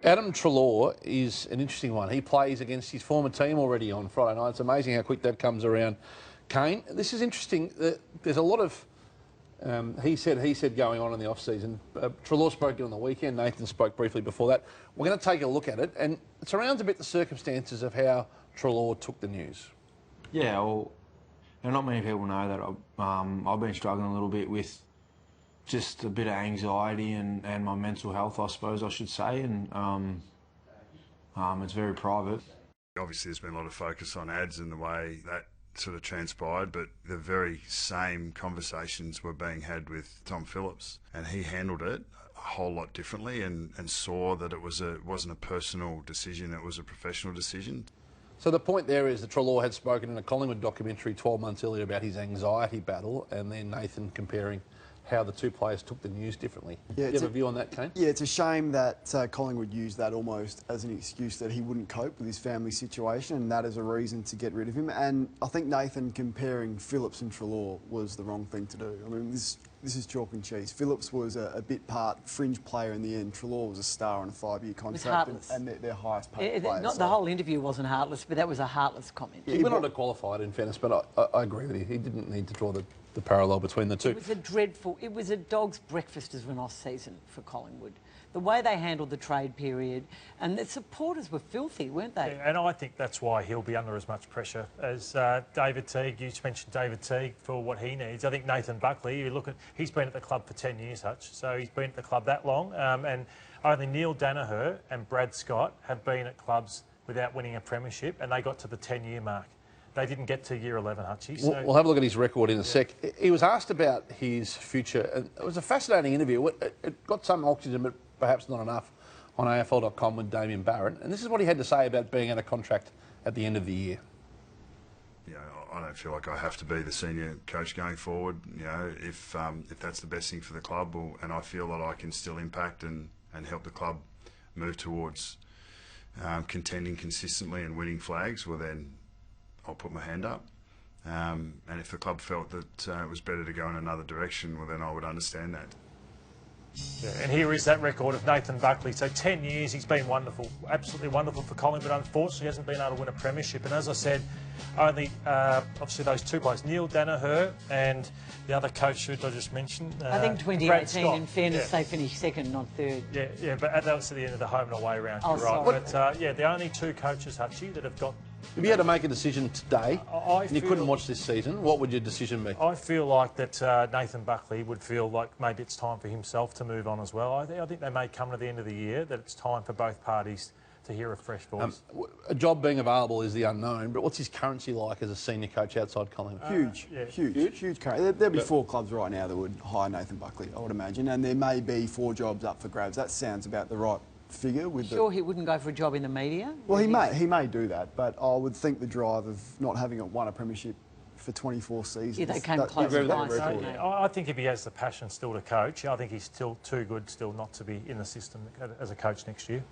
Adam Treloar is an interesting one. He plays against his former team already on Friday night. It's amazing how quick that comes around. Kane, this is interesting. There's a lot of he said going on in the off-season. Treloar spoke on the weekend. Nathan spoke briefly before that. We're going to take a look at it, and it surrounds a bit the circumstances of how Treloar took the news. Yeah, well, not many people know that I've been struggling a little bit with just a bit of anxiety and my mental health, I suppose I should say, and it's very private. Obviously, there's been a lot of focus on ads and the way that sort of transpired, but the very same conversations were being had with Tom Phillips, and he handled it a whole lot differently and saw that it wasn't a personal decision, it was a professional decision. So the point there is that Treloar had spoken in a Collingwood documentary 12 months earlier about his anxiety battle, and then Nathan comparing how the two players took the news differently. Yeah, do you have a view on that, Kane? Yeah, it's a shame that Collingwood used that almost as an excuse that he wouldn't cope with his family situation, and that is a reason to get rid of him. And I think Nathan comparing Phillips and Treloar was the wrong thing to do. I mean, this is chalk and cheese. Phillips was a bit part fringe player in the end. Treloar was a star on a 5-year contract and their highest paid player. The whole interview wasn't heartless, but that was a heartless comment. He went on to qualified, in fairness, but I agree with you. He didn't need to draw the parallel between the two. It was a dog's breakfast as an off-season for Collingwood. The way they handled the trade period, and the supporters were filthy, weren't they? Yeah, and I think that's why he'll be under as much pressure as David Teague. You mentioned David Teague for what he needs. I think Nathan Buckley, you look at, he's been at the club for 10 years, Hutch, so he's been at the club that long, and only Neil Danaher and Brad Scott have been at clubs without winning a premiership, and they got to the 10-year mark. They didn't get to year 11, Hutchie. So we'll have a look at his record in a sec. He was asked about his future, and it was a fascinating interview. It got some oxygen, but perhaps not enough, on AFL.com with Damien Barrett. And this is what he had to say about being out of contract at the end of the year. You know, I don't feel like I have to be the senior coach going forward. You know, if that's the best thing for the club, and I feel that I can still impact and help the club move towards contending consistently and winning flags, well then I'll put my hand up. And if the club felt that it was better to go in another direction, well then I would understand that. yeah, and here is that record of Nathan Buckley. So 10 years, he's been wonderful, absolutely wonderful for Collingwood, but unfortunately hasn't been able to win a premiership. And as I said, only obviously those two players, Neil Danaher and the other coach who I just mentioned. I think 2018, in fairness, they finished second, not third. Yeah, but that was at the end of the home and away round. Oh, right. But yeah, the only two coaches, Hutchie, that have got. If you had to make a decision today and you couldn't watch this season, what would your decision be? I feel like that Nathan Buckley would feel like maybe it's time for himself to move on as well. I think they may come to the end of the year that it's time for both parties to hear a fresh voice. A job being available is the unknown, but what's his currency like as a senior coach outside Collingwood? Huge currency. There'll be 4 clubs right now that would hire Nathan Buckley, I would imagine, and there may be 4 jobs up for grabs. That sounds about the right figure. Sure, he wouldn't go for a job in the media? Well, he may do that, but I would think the drive of not having won a premiership for 24 seasons. Yeah, they came close twice. I think if he has the passion still to coach, I think he's still too good still not to be in the system as a coach next year.